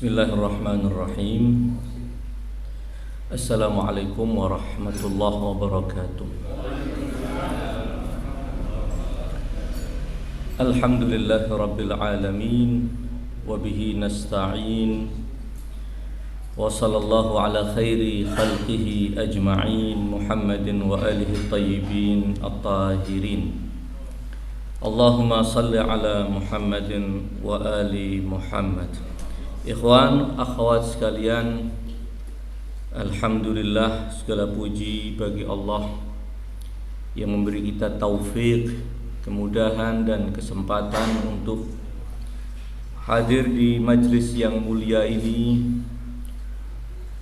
Bismillahirrahmanirrahim. Assalamualaikum warahmatullahi wabarakatuh. Alhamdulillahi rabbil alamin, wabihi nasta'in, wa sallallahu ala khairi khalqihi ajma'in, Muhammadin wa alihi tayyibin at-tahirin. Allahumma salli ala Muhammadin wa ali Muhammad. Ikhwan, akhwat sekalian, alhamdulillah, segala puji bagi Allah yang memberi kita taufik, kemudahan dan kesempatan untuk hadir di majlis yang mulia ini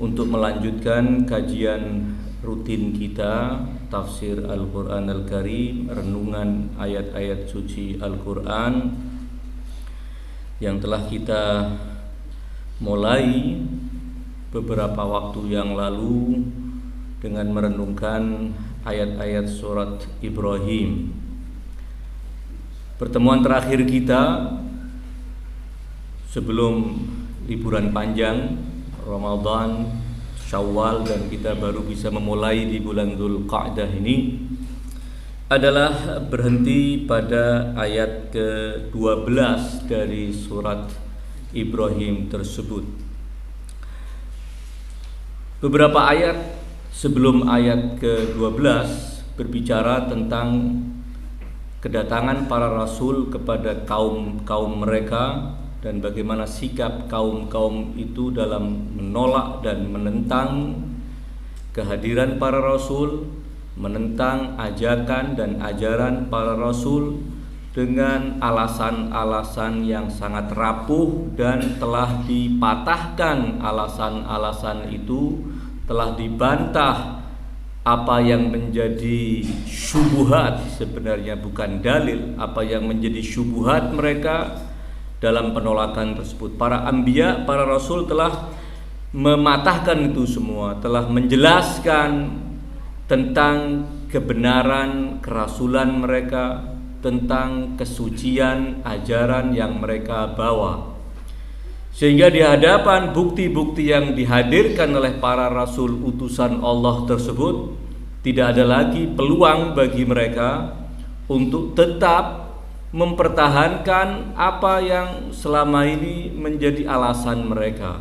untuk melanjutkan kajian rutin kita, tafsir Al-Quran Al-Karim, renungan ayat-ayat suci Al-Quran yang telah kita mulai beberapa waktu yang lalu dengan merenungkan ayat-ayat surat Ibrahim. Pertemuan terakhir kita sebelum liburan panjang Ramadan, Syawal, dan kita baru bisa memulai di bulan Dzulqa'dah ini adalah berhenti pada ayat ke-12 dari surat Ibrahim tersebut. Beberapa ayat sebelum ayat ke-12 berbicara tentang kedatangan para rasul kepada kaum mereka dan bagaimana sikap kaum itu dalam menolak dan menentang kehadiran para rasul, menentang ajakan dan ajaran para rasul dengan alasan-alasan yang sangat rapuh dan telah dipatahkan. Alasan-alasan itu telah dibantah. Apa yang menjadi syubhat sebenarnya bukan dalil. Apa yang menjadi syubhat mereka dalam penolakan tersebut, para anbiya, para rasul telah mematahkan itu semua, telah menjelaskan tentang kebenaran kerasulan mereka, tentang kesucian ajaran yang mereka bawa. Sehingga di hadapan bukti-bukti yang dihadirkan oleh para rasul utusan Allah tersebut, tidak ada lagi peluang bagi mereka untuk tetap mempertahankan apa yang selama ini menjadi alasan mereka.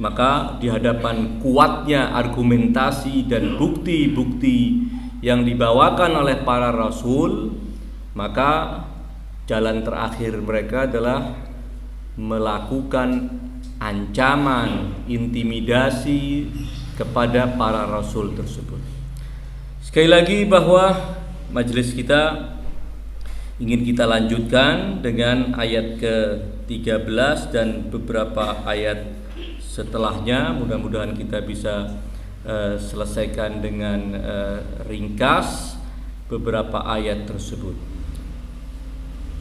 Maka di hadapan kuatnya argumentasi dan bukti-bukti yang dibawakan oleh para rasul, maka jalan terakhir mereka adalah melakukan ancaman, intimidasi kepada para rasul tersebut. Sekali lagi bahwa majelis kita ingin kita lanjutkan dengan ayat ke-13 dan beberapa ayat setelahnya. Mudah-mudahan kita bisa selesaikan dengan ringkas beberapa ayat tersebut.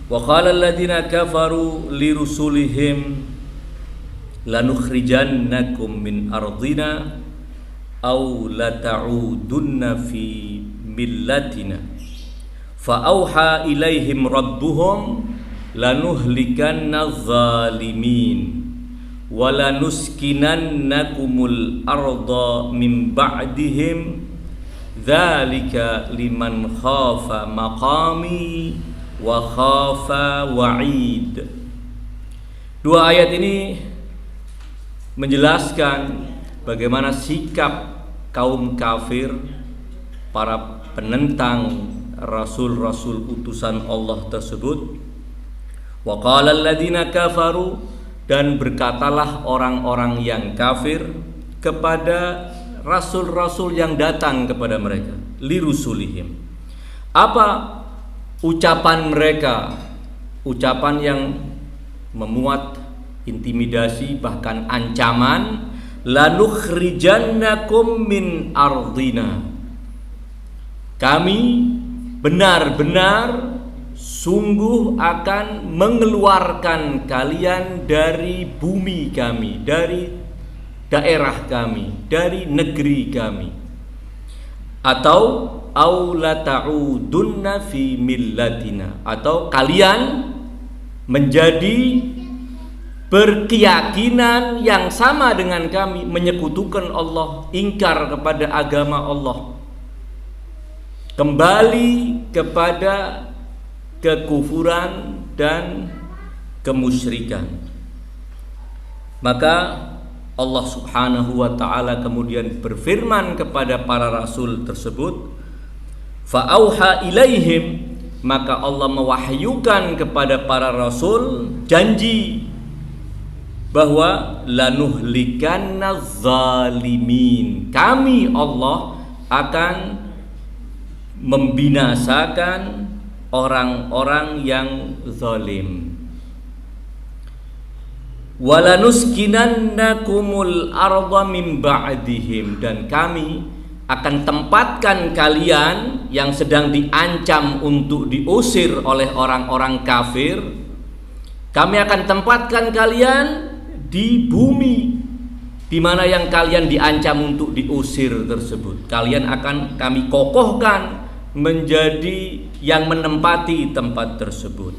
Wa qala alladziina kafaru lirusulihim lanukhrijannakum min ardina aw lata'udunna fi millatina fa auha ilaihim rabbuhum lanuhlikanna adh-dhalimin wa lanuskinannakumul arda min ba'dihim dzalika liman khafa maqami wa khafa wa'id. Dua ayat ini menjelaskan bagaimana sikap kaum kafir, para penentang rasul-rasul utusan Allah tersebut. Wa qala alladziina kafaru, dan berkatalah orang-orang yang kafir kepada rasul-rasul yang datang kepada mereka, lirusulihim. Apa ucapan mereka? Ucapan yang memuat intimidasi, bahkan ancaman. Lanukhrijannakum min ardina, kami benar-benar sungguh akan mengeluarkan kalian dari bumi kami, dari daerah kami, dari negeri kami. Atau au la ta'udunna fi millatina, atau kalian menjadi berkeyakinan yang sama dengan kami, menyekutukan Allah, ingkar kepada agama Allah, kembali kepada kekufuran dan kemusyrikan. Maka Allah Subhanahu wa ta'ala kemudian berfirman kepada para rasul tersebut, fa'auha ilaihim, maka Allah mewahyukan kepada para rasul janji bahwa lanuhlikanna zalimin, kami Allah akan membinasakan orang-orang yang zalim. Walanuskinannakumul arda min ba'dihim, dan kami akan tempatkan kalian yang sedang diancam untuk diusir oleh orang-orang kafir, kami akan tempatkan kalian di bumi di mana yang kalian diancam untuk diusir tersebut. Kalian akan kami kokohkan menjadi yang menempati tempat tersebut.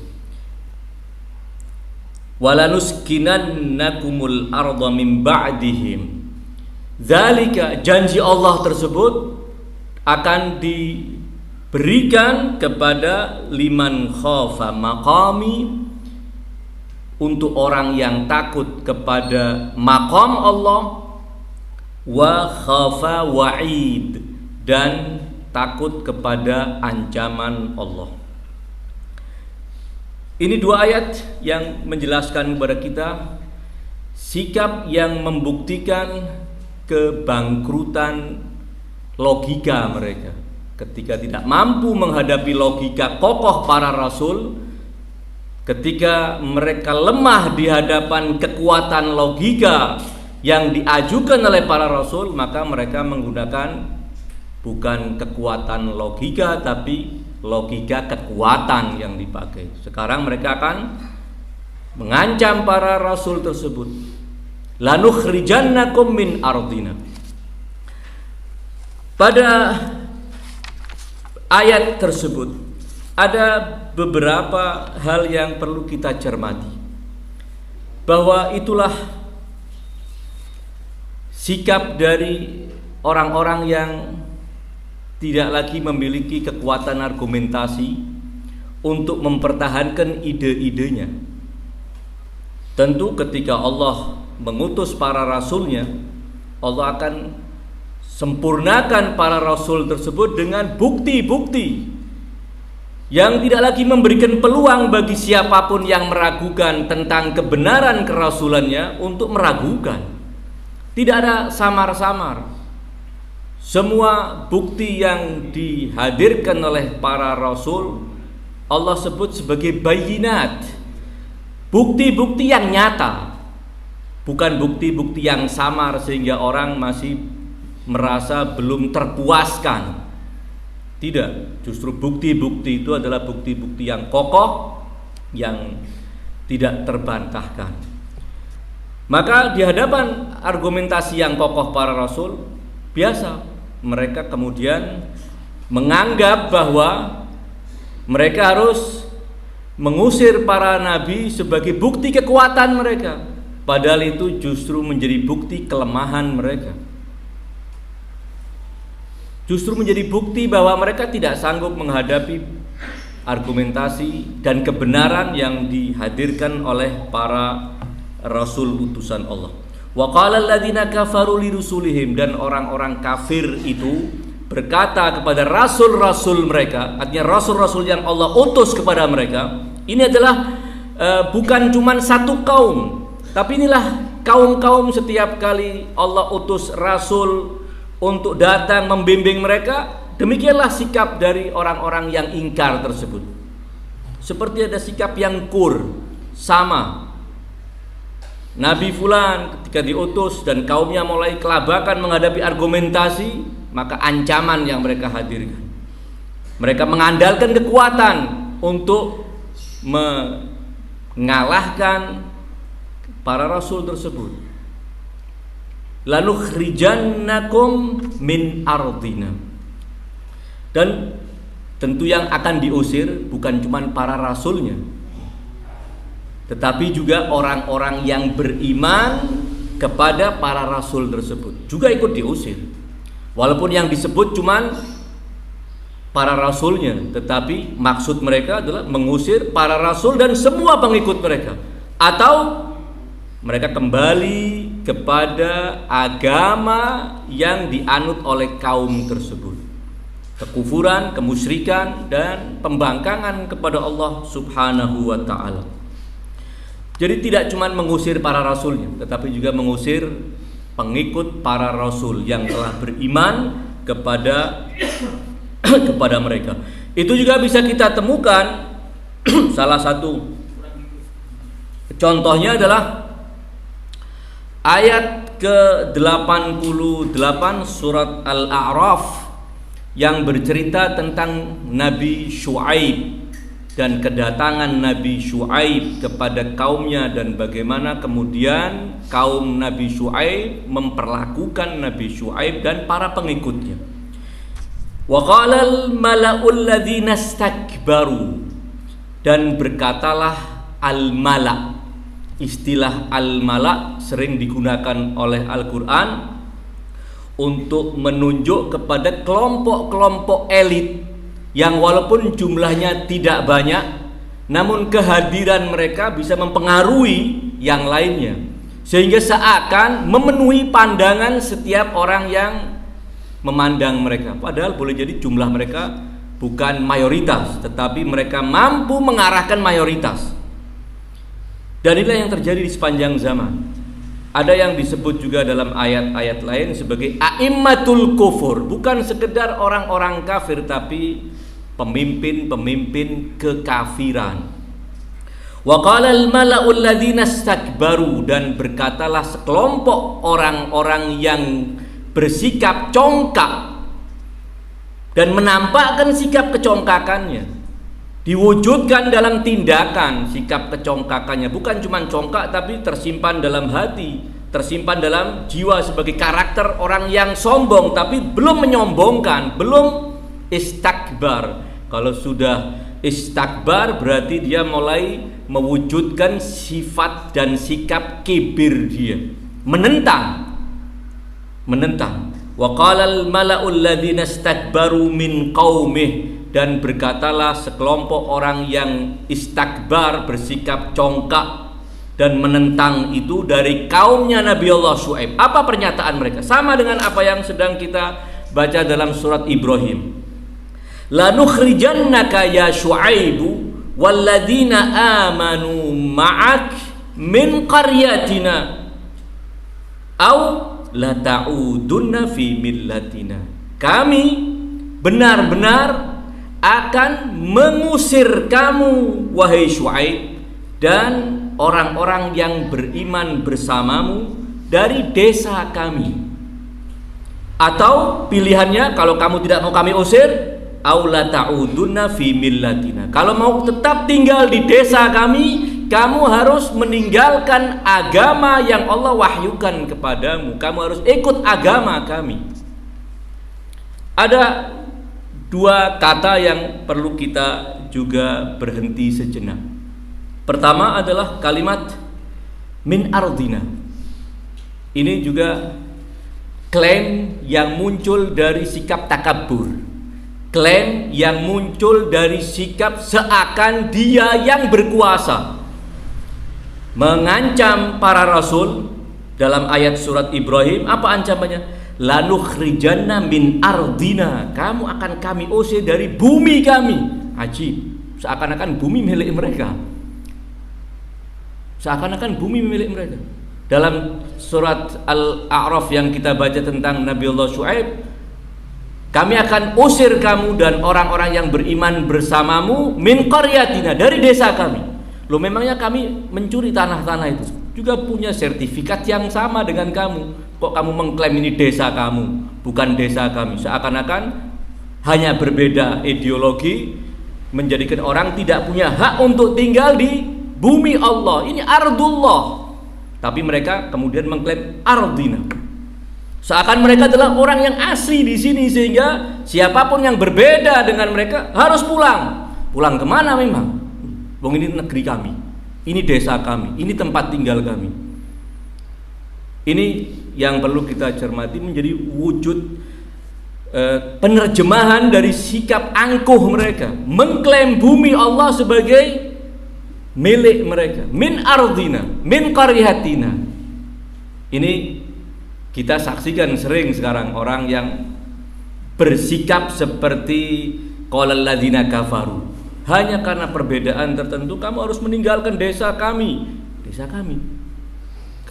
Walanuskinannakumul arda min ba'dihim. Zalika, janji Allah tersebut akan diberikan kepada liman khafa maqami, untuk orang yang takut kepada maqam Allah, wa khafa wa'id, dan takut kepada ancaman Allah. Ini dua ayat yang menjelaskan kepada kita sikap yang membuktikan kebangkrutan logika mereka. Ketika tidak mampu menghadapi logika kokoh para rasul, ketika mereka lemah di hadapan kekuatan logika yang diajukan oleh para rasul, maka mereka menggunakan bukan kekuatan logika tapi logika kekuatan yang dipakai. Sekarang mereka akan mengancam para rasul tersebut. Lanukhrijannakum min ardina. Pada ayat tersebut ada beberapa hal yang perlu kita cermati, bahwa itulah sikap dari orang-orang yang tidak lagi memiliki kekuatan argumentasi untuk mempertahankan ide-idenya. Tentu ketika Allah mengutus para rasulnya, Allah akan sempurnakan para rasul tersebut dengan bukti-bukti yang tidak lagi memberikan peluang bagi siapapun yang meragukan tentang kebenaran kerasulannya untuk meragukan. Tidak ada samar-samar. Semua bukti yang dihadirkan oleh para rasul Allah sebut sebagai bayinat, bukti-bukti yang nyata, bukan bukti-bukti yang samar sehingga orang masih merasa belum terpuaskan. Tidak, justru bukti-bukti itu adalah bukti-bukti yang kokoh, yang tidak terbantahkan. Maka di hadapan argumentasi yang kokoh para rasul, biasa mereka kemudian menganggap bahwa mereka harus mengusir para nabi sebagai bukti kekuatan mereka, padahal itu justru menjadi bukti kelemahan mereka. Justru menjadi bukti bahwa mereka tidak sanggup menghadapi argumentasi dan kebenaran yang dihadirkan oleh para rasul utusan Allah. Wa qala alladziina kafaru lirusulihim, dan orang-orang kafir itu berkata kepada rasul-rasul mereka, artinya rasul-rasul yang Allah utus kepada mereka. Ini adalah bukan cuma satu kaum, tapi inilah kaum-kaum setiap kali Allah utus rasul untuk datang membimbing mereka, demikianlah sikap dari orang-orang yang ingkar tersebut. Seperti ada sikap yang sama. Nabi fulan ketika diutus dan kaumnya mulai kelabakan menghadapi argumentasi, maka ancaman yang mereka hadirkan. Mereka mengandalkan kekuatan untuk mengalahkan para rasul tersebut. Lanukhrijannakum min ardina. Dan tentu yang akan diusir bukan cuma para rasulnya, tetapi juga orang-orang yang beriman kepada para rasul tersebut juga ikut diusir. Walaupun yang disebut cuman para rasulnya, tetapi maksud mereka adalah mengusir para rasul dan semua pengikut mereka, atau mereka kembali kepada agama yang dianut oleh kaum tersebut, kekufuran, kemusyrikan, dan pembangkangan kepada Allah Subhanahu wa ta'ala. Jadi tidak cuma mengusir para rasulnya, tetapi juga mengusir pengikut para rasul yang telah beriman kepada mereka. Itu juga bisa kita temukan salah satu contohnya adalah ayat ke-88 surat Al-A'raf yang bercerita tentang Nabi Syuaib dan kedatangan Nabi Syuaib kepada kaumnya, dan bagaimana kemudian kaum Nabi Syuaib memperlakukan Nabi Syuaib dan para pengikutnya. Wa qalal mala'ul ladzina istakbaru, dan berkatalah al-mala'. Istilah al-mala' sering digunakan oleh Al-Qur'an untuk menunjuk kepada kelompok-kelompok elit yang walaupun jumlahnya tidak banyak, namun kehadiran mereka bisa mempengaruhi yang lainnya, sehingga seakan memenuhi pandangan setiap orang yang memandang mereka. Padahal boleh jadi jumlah mereka bukan mayoritas, tetapi mereka mampu mengarahkan mayoritas. Dan inilah yang terjadi di sepanjang zaman. Ada yang disebut juga dalam ayat-ayat lain sebagai a'immatul kufur, bukan sekedar orang-orang kafir, tapi pemimpin-pemimpin kekafiran. Wa qala al-mala'ul ladzina istakbaru, dan berkatalah sekelompok orang-orang yang bersikap congkak dan menampakkan sikap kecongkakannya, diwujudkan dalam tindakan. Sikap kecongkakannya bukan cuma congkak, tapi tersimpan dalam hati, tersimpan dalam jiwa sebagai karakter orang yang sombong tapi belum menyombongkan, belum istakbar. Kalau sudah istakbar berarti dia mulai mewujudkan sifat dan sikap kibir, dia menentang. Wa qalal mala'ul ladzina istakbaru min qaumih, dan berkatalah sekelompok orang yang istakbar, bersikap congkak dan menentang itu dari kaumnya Nabi Allah Syuaib. Apa pernyataan mereka? Sama dengan apa yang sedang kita baca dalam surat Ibrahim. Lanukhrijannaka ya Syuaibu walladzina amanu ma'ak min qaryatina au la ta'udunna fi millatina. Kami benar-benar akan mengusir kamu wahai Syuaib dan orang-orang yang beriman bersamamu dari desa kami. Atau pilihannya, kalau kamu tidak mau kami usir, au la ta'udunna fi millatina. Kalau mau tetap tinggal di desa kami, kamu harus meninggalkan agama yang Allah wahyukan kepadamu. Kamu harus ikut agama kami. Ada dua kata yang perlu kita juga berhenti sejenak. Pertama adalah kalimat min ardina. Ini juga klaim yang muncul dari sikap takabur, klaim yang muncul dari sikap seakan dia yang berkuasa, mengancam para rasul. Dalam ayat surat Ibrahim, apa ancamannya? Lanukhrijanna min ardina, kamu akan kami usir dari bumi kami. Ajib, seakan-akan bumi milik mereka, seakan-akan bumi milik mereka. Dalam surat Al-A'raf yang kita baca tentang Nabi Allah Syuaib, kami akan usir kamu dan orang-orang yang beriman bersamamu min qaryatina, dari desa kami. Loh, memangnya kami mencuri tanah-tanah itu juga punya sertifikat yang sama dengan kamu. Kok kamu mengklaim ini desa kamu, bukan desa kami? Seakan-akan hanya berbeda ideologi menjadikan orang tidak punya hak untuk tinggal di bumi Allah. Ini ardullah. Tapi mereka kemudian mengklaim ardina. Seakan mereka adalah orang yang asli di sini, sehingga siapapun yang berbeda dengan mereka harus pulang. Pulang kemana memang? Wong ini negeri kami. Ini desa kami, ini tempat tinggal kami. Ini yang perlu kita cermati, menjadi wujud penerjemahan dari sikap angkuh mereka, mengklaim bumi Allah sebagai milik mereka. Min ardina, min qaryatina. Ini kita saksikan sering sekarang orang yang bersikap seperti qalal ladzina kafaru. Hanya karena perbedaan tertentu kamu harus meninggalkan desa kami.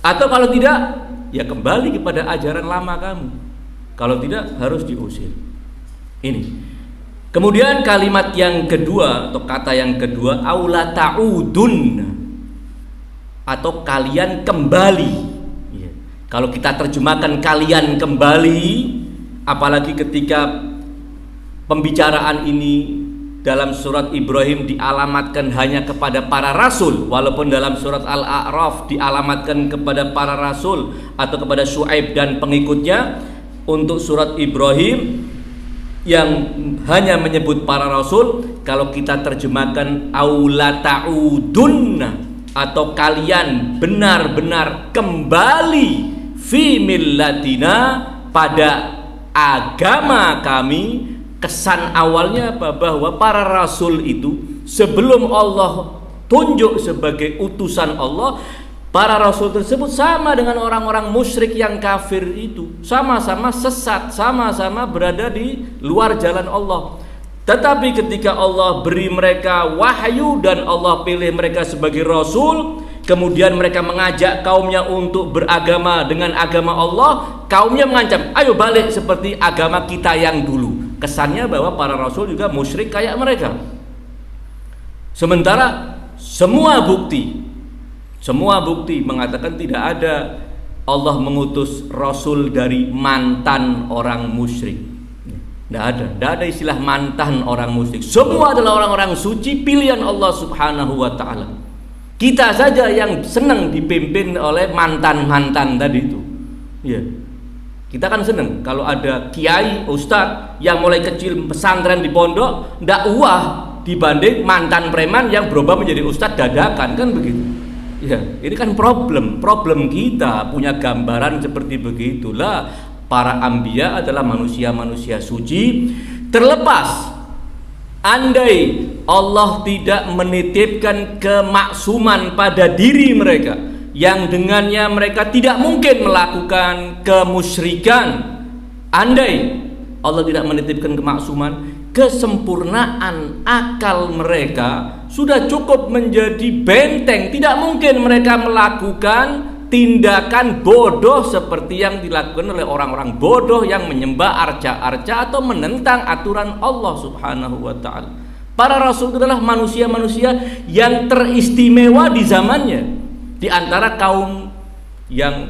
Atau kalau tidak, ya kembali kepada ajaran lama kamu. Kalau tidak, harus diusir. Ini. Kemudian kalimat yang kedua atau kata yang kedua, aula ta'udun, atau kalian kembali. Ya. Kalau kita terjemahkan kalian kembali, apalagi ketika pembicaraan ini dalam surat Ibrahim dialamatkan hanya kepada para rasul, walaupun dalam surat Al-A'raf dialamatkan kepada para rasul atau kepada Syuaib dan pengikutnya. Untuk surat Ibrahim yang hanya menyebut para rasul, kalau kita terjemahkan aula ta'udunna, atau kalian benar-benar kembali fi millatina, pada agama kami. Kesan awalnya apa? Bahwa para rasul itu sebelum Allah tunjuk sebagai utusan Allah, para rasul tersebut sama dengan orang-orang musyrik yang kafir itu, sama-sama sesat, sama-sama berada di luar jalan Allah. Tetapi ketika Allah beri mereka wahyu dan Allah pilih mereka sebagai rasul, kemudian mereka mengajak kaumnya untuk beragama dengan agama Allah, kaumnya mengancam, ayo balik seperti agama kita yang dulu. Kesannya bahwa para rasul juga musyrik kayak mereka. Sementara semua bukti mengatakan tidak ada Allah mengutus rasul dari mantan orang musyrik. Tidak ada istilah mantan orang musyrik. Semua adalah orang-orang suci pilihan Allah Subhanahu wa taala. Kita saja yang senang dipimpin oleh mantan-mantan tadi itu. Ya. Kita kan senang kalau ada kiai, ustadz yang mulai kecil pesantren di pondok dakwah dibanding mantan preman yang berubah menjadi ustadz dadakan, kan begitu. Ya, ini kan problem kita punya gambaran seperti begitulah. Para anbiya adalah manusia-manusia suci, terlepas andai Allah tidak menitipkan kemaksuman pada diri mereka, yang dengannya mereka tidak mungkin melakukan kemusyrikan. Andai Allah tidak menitipkan kemaksuman, kesempurnaan akal mereka sudah cukup menjadi benteng. Tidak mungkin mereka melakukan tindakan bodoh seperti yang dilakukan oleh orang-orang bodoh yang menyembah arca-arca atau menentang aturan Allah Subhanahu wa ta'ala. Para rasul adalah manusia-manusia yang teristimewa di zamannya, di antara kaum yang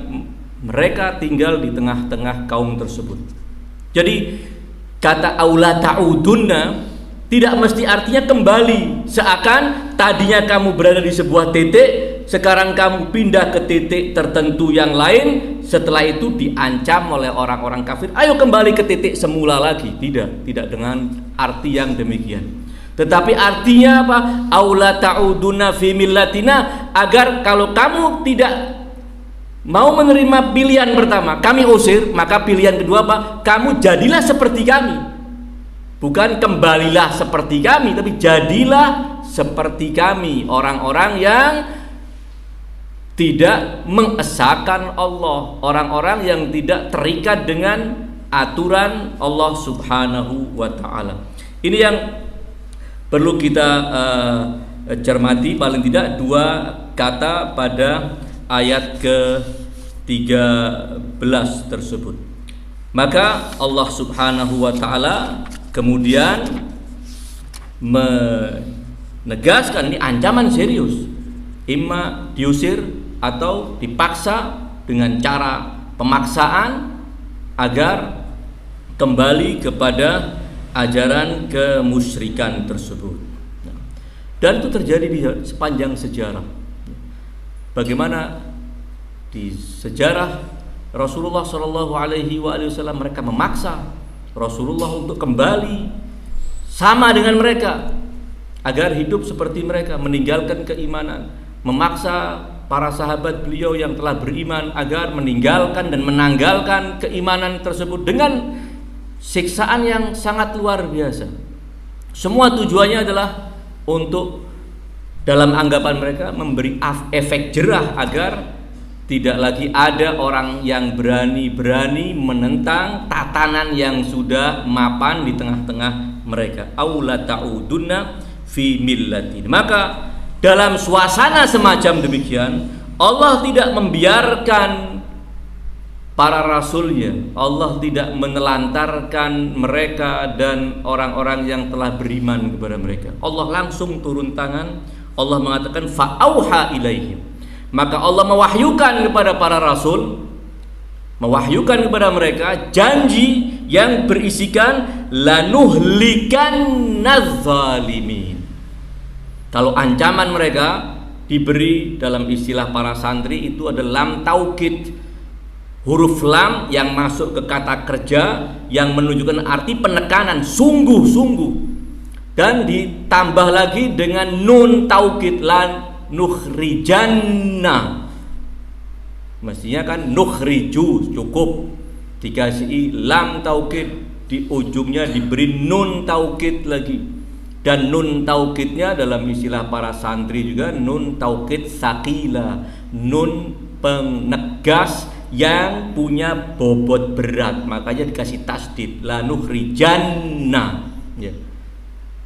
mereka tinggal di tengah-tengah kaum tersebut. Jadi kata aula ta'udunna tidak mesti artinya kembali, seakan tadinya kamu berada di sebuah titik, sekarang kamu pindah ke titik tertentu yang lain, setelah itu diancam oleh orang-orang kafir, ayo kembali ke titik semula lagi. Tidak dengan arti yang demikian. Tetapi artinya apa? Aula ta'uduna fi millatina, agar kalau kamu tidak mau menerima pilihan pertama, kami usir, maka pilihan kedua apa? Kamu jadilah seperti kami. Bukan kembalilah seperti kami, tapi jadilah seperti kami, orang-orang yang tidak mengesahkan Allah, orang-orang yang tidak terikat dengan aturan Allah Subhanahu wa ta'ala. Ini yang perlu kita cermati, paling tidak dua kata pada ayat ke-13 tersebut. Maka Allah Subhanahu wa ta'ala kemudian menegaskan ini ancaman serius, imma diusir atau dipaksa dengan cara pemaksaan agar kembali kepada ajaran kemusyrikan tersebut. Dan itu terjadi di sepanjang sejarah. Bagaimana di sejarah Rasulullah Shallallahu Alaihi Wasallam mereka memaksa Rasulullah untuk kembali sama dengan mereka, agar hidup seperti mereka, meninggalkan keimanan, memaksa para sahabat beliau yang telah beriman agar meninggalkan dan menanggalkan keimanan tersebut dengan siksaan yang sangat luar biasa. Semua tujuannya adalah untuk, dalam anggapan mereka, memberi efek jerah agar tidak lagi ada orang yang berani-berani menentang tatanan yang sudah mapan di tengah-tengah mereka. Aula ta'udunna fi millatin. Maka dalam suasana semacam demikian, Allah tidak membiarkan para rasulnya, Allah tidak menelantarkan mereka dan orang-orang yang telah beriman kepada mereka. Allah langsung turun tangan. Allah mengatakan fa'auha ilaihim. Maka Allah mewahyukan kepada para rasul, mewahyukan kepada mereka janji yang berisikan lanuhlikanna zalimin. Kalau ancaman mereka diberi dalam istilah para santri itu adalah lam taukid, huruf lam yang masuk ke kata kerja yang menunjukkan arti penekanan, sungguh-sungguh, dan ditambah lagi dengan nun taukid, lan nukhrijanna. Mestinya kan nukhriju, cukup dikasih lam taukid, di ujungnya diberi nun taukid lagi. Dan nun taukidnya dalam istilah para santri juga nun taukid sakila, nun penegas yang punya bobot berat, makanya dikasih tasdid la nukhrijanna ya.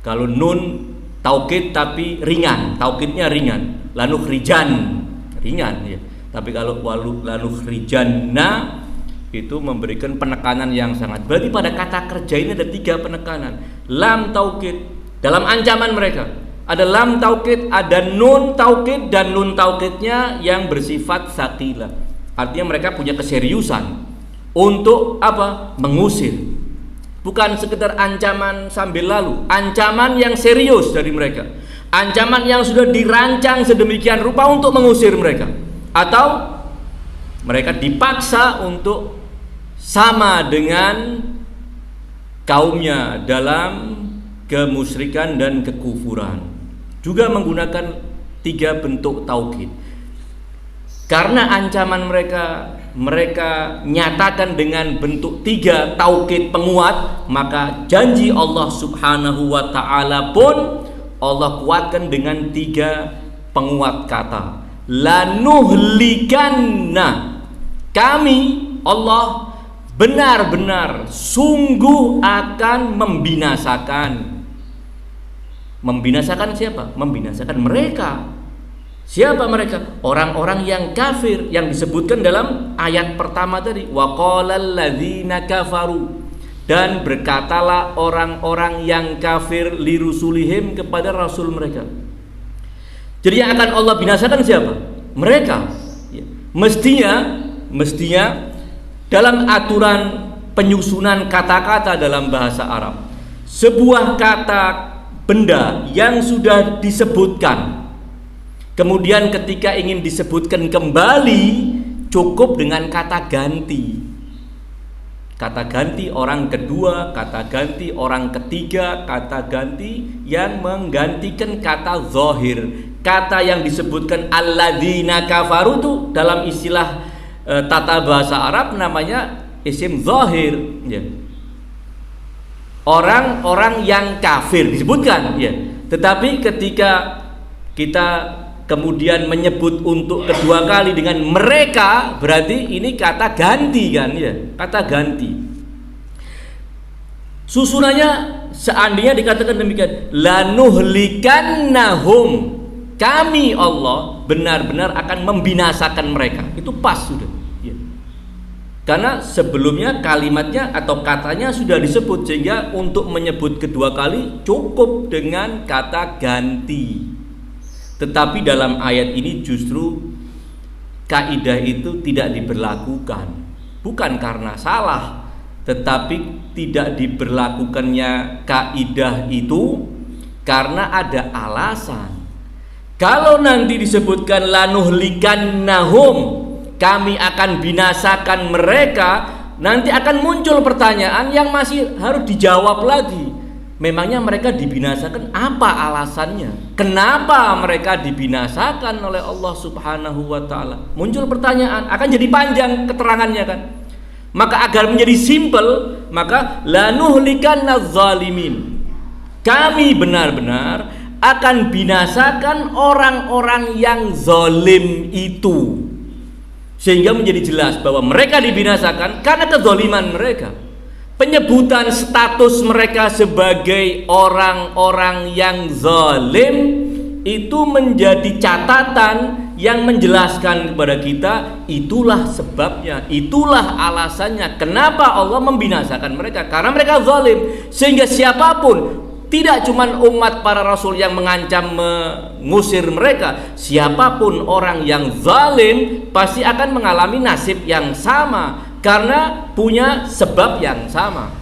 Kalau nun taukid tapi ringan, taukidnya ringan, lanukhrijan, ringan ya. Tapi kalau lanukhrijanna itu memberikan penekanan yang sangat. Berarti pada kata kerja ini ada 3 penekanan. Lam taukid dalam ancaman mereka, ada lam taukid, ada nun taukid, dan nun taukidnya yang bersifat sakila. Artinya mereka punya keseriusan untuk apa? Mengusir. Bukan sekedar ancaman sambil lalu, ancaman yang serius dari mereka, ancaman yang sudah dirancang sedemikian rupa untuk mengusir mereka, atau mereka dipaksa untuk sama dengan kaumnya dalam kemusyrikan dan kekufuran. Juga menggunakan 3 bentuk taukid. Karena ancaman mereka nyatakan dengan bentuk 3 taukid penguat, maka janji Allah Subhanahu wa ta'ala pun Allah kuatkan dengan 3 penguat kata. Lanuhlikanna, kami Allah benar-benar sungguh akan membinasakan. Membinasakan siapa? Membinasakan mereka. Siapa mereka? Orang-orang yang kafir yang disebutkan dalam ayat pertama tadi. Wa qalal ladzina kafaru, dan berkatalah orang-orang yang kafir lirusulihim, kepada rasul mereka. Jadi yang akan Allah binasakan siapa? Mereka. Mestinya dalam aturan penyusunan kata-kata dalam bahasa Arab, sebuah kata benda yang sudah disebutkan, kemudian ketika ingin disebutkan kembali, cukup dengan kata ganti. Kata ganti orang kedua, kata ganti orang ketiga, kata ganti yang menggantikan kata zahir. Kata yang disebutkan alladzina kafaru itu dalam istilah tata bahasa Arab namanya isim zahir ya. Orang-orang yang kafir disebutkan ya. Tetapi ketika kita kemudian menyebut untuk kedua kali dengan mereka, berarti ini kata ganti kan ya, kata ganti. Susunannya seandainya dikatakan demikian, lanuhlikannahum, kami Allah benar-benar akan membinasakan mereka. Itu pas sudah ya. Karena sebelumnya kalimatnya atau katanya sudah disebut, sehingga untuk menyebut kedua kali cukup dengan kata ganti. Tetapi dalam ayat ini justru kaidah itu tidak diberlakukan, bukan karena salah, tetapi tidak diberlakukannya kaidah itu karena ada alasan. Kalau nanti disebutkan lanuhlikannahum, kami akan binasakan mereka, nanti akan muncul pertanyaan yang masih harus dijawab lagi. memangnya mereka dibinasakan apa alasannya? Kenapa mereka dibinasakan oleh Allah Subhanahu wa taala? Muncul pertanyaan, akan jadi panjang keterangannya kan? Maka agar menjadi simpel, maka lanuhlikanna zalimin. Kami benar-benar akan binasakan orang-orang yang zalim itu. Sehingga menjadi jelas bahwa mereka dibinasakan karena kezaliman mereka. Penyebutan status mereka sebagai orang-orang yang zalim itu menjadi catatan yang menjelaskan kepada kita, itulah sebabnya, itulah alasannya kenapa Allah membinasakan mereka, karena mereka zalim. Sehingga siapapun, tidak cuma umat para rasul yang mengancam mengusir mereka, siapapun orang yang zalim pasti akan mengalami nasib yang sama, karena punya sebab yang sama.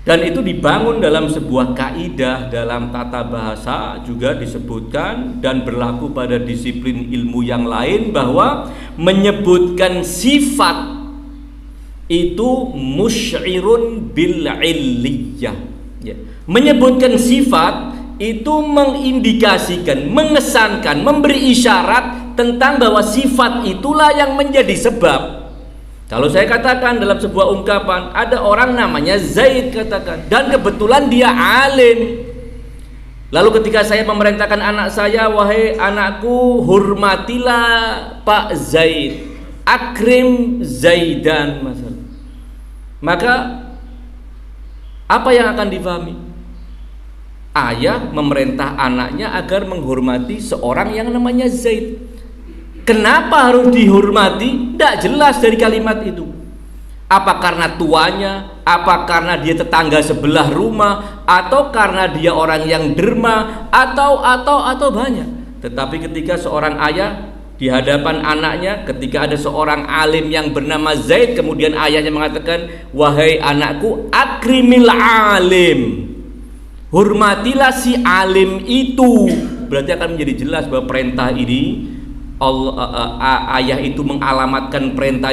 Dan itu dibangun dalam sebuah kaidah dalam tata bahasa, juga disebutkan dan berlaku pada disiplin ilmu yang lain, bahwa menyebutkan sifat itu musy'irun bil illiyah, ya. Menyebutkan sifat itu mengindikasikan, mengesankan, memberi isyarat tentang bahwa sifat itulah yang menjadi sebab. Kalau saya katakan dalam sebuah ungkapan, ada orang namanya Zaid katakan, dan kebetulan dia alim. Lalu ketika saya memerintahkan anak saya, wahai anakku, hormatilah Pak Zaid, akrim Zaidan, maka apa yang akan difahami? Ayah memerintah anaknya agar menghormati seorang yang namanya Zaid. Kenapa harus dihormati? Tidak jelas dari kalimat itu. Apa karena tuanya? Apa karena dia tetangga sebelah rumah? Atau karena dia orang yang derma? Atau banyak. Tetapi ketika seorang ayah di hadapan anaknya, ketika ada seorang alim yang bernama Zaid, kemudian ayahnya mengatakan, wahai anakku, akrimil alim, hormatilah si alim itu. Berarti akan menjadi jelas bahwa perintah ini ayah itu mengalamatkan perintah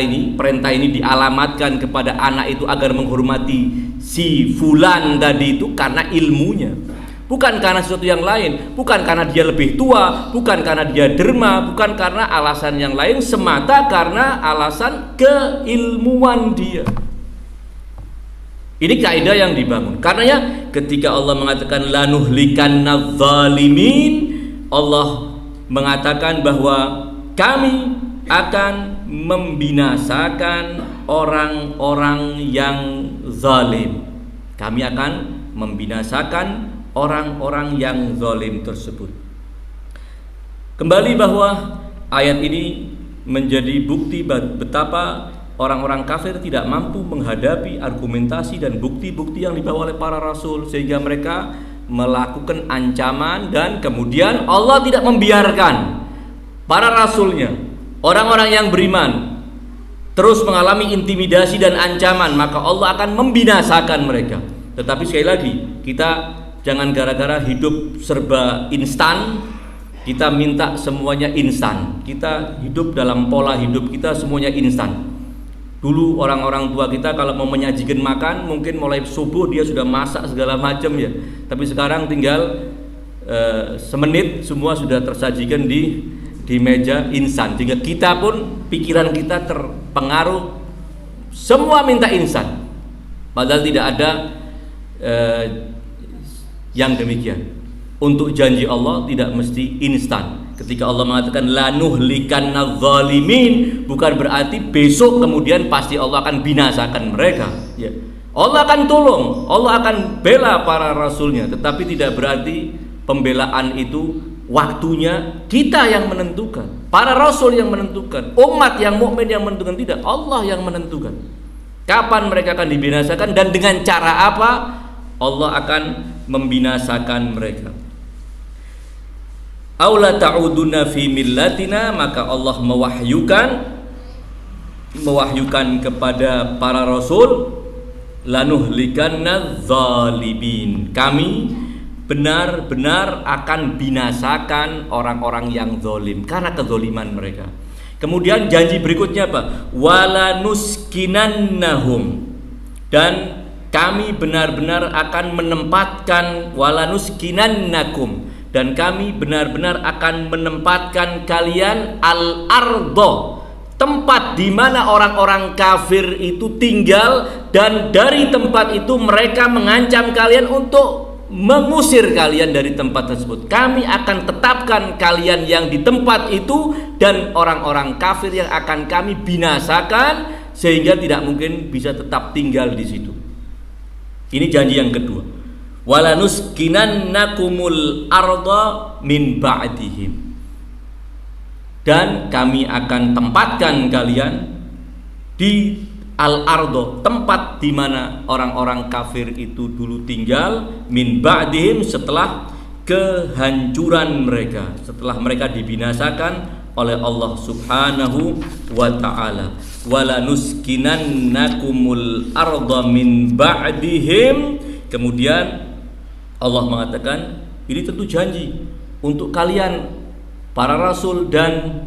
ini dialamatkan kepada anak itu agar menghormati si fulan tadi itu karena ilmunya, bukan karena sesuatu yang lain, bukan karena dia lebih tua, bukan karena dia derma, bukan karena alasan yang lain, semata karena alasan keilmuan dia. Ini kaidah yang dibangun. Karenanya ketika Allah mengatakan lanuhlikanna zalimin, Allah mengatakan bahwa kami akan membinasakan orang-orang yang zalim. Kami akan membinasakan orang-orang yang zalim tersebut. Kembali bahwa ayat ini menjadi bukti betapa orang-orang kafir tidak mampu menghadapi argumentasi dan bukti-bukti yang dibawa oleh para rasul, sehingga mereka melakukan ancaman, dan kemudian Allah tidak membiarkan para rasulnya, orang-orang yang beriman, terus mengalami intimidasi dan ancaman, maka Allah akan membinasakan mereka. Tetapi sekali lagi, kita jangan gara-gara hidup serba instan, kita minta semuanya instan. Kita hidup dalam pola hidup kita semuanya instan. Dulu orang-orang tua kita kalau mau menyajikan makan, mungkin mulai subuh dia sudah masak segala macam ya. Tapi sekarang tinggal semenit semua sudah tersajikan di meja instan. Sehingga kita pun pikiran kita terpengaruh, semua minta instan. Padahal tidak ada yang demikian. Untuk janji Allah tidak mesti instan. Ketika Allah mengatakan lanuhlikanna zalimin, bukan berarti besok kemudian pasti Allah akan binasakan mereka, ya. Allah akan tolong, Allah akan bela para rasulnya, tetapi tidak berarti pembelaan itu waktunya kita yang menentukan, para rasul yang menentukan, umat yang mukmin yang menentukan, tidak, Allah yang menentukan kapan mereka akan dibinasakan dan dengan cara apa Allah akan membinasakan mereka. Aula ta'uduna fi millatina, maka Allah mewahyukan kepada para rasul, lanuhlikanna zalimin, kami benar-benar akan binasakan orang-orang yang zalim karena kezaliman mereka. Kemudian janji berikutnya apa? Wala nuskinannahum, dan kami benar-benar akan menempatkan walanuskinannakum, dan kami benar-benar akan menempatkan kalian al-ardo, tempat di mana orang-orang kafir itu tinggal, dan dari tempat itu mereka mengancam kalian untuk mengusir kalian dari tempat tersebut. Kami akan tetapkan kalian yang di tempat itu dan orang-orang kafir yang akan kami binasakan sehingga tidak mungkin bisa tetap tinggal di situ. Ini janji yang kedua. Walanuskinannakumul arda min ba'dihim, dan kami akan tempatkan kalian di al-ardo, tempat di mana orang-orang kafir itu dulu tinggal, min ba'dihim, setelah kehancuran mereka, setelah mereka dibinasakan oleh Allah Subhanahu wa ta'ala. Walanuskinannakumul arda min ba'dihim. Kemudian Allah mengatakan, ini tentu janji untuk kalian para rasul dan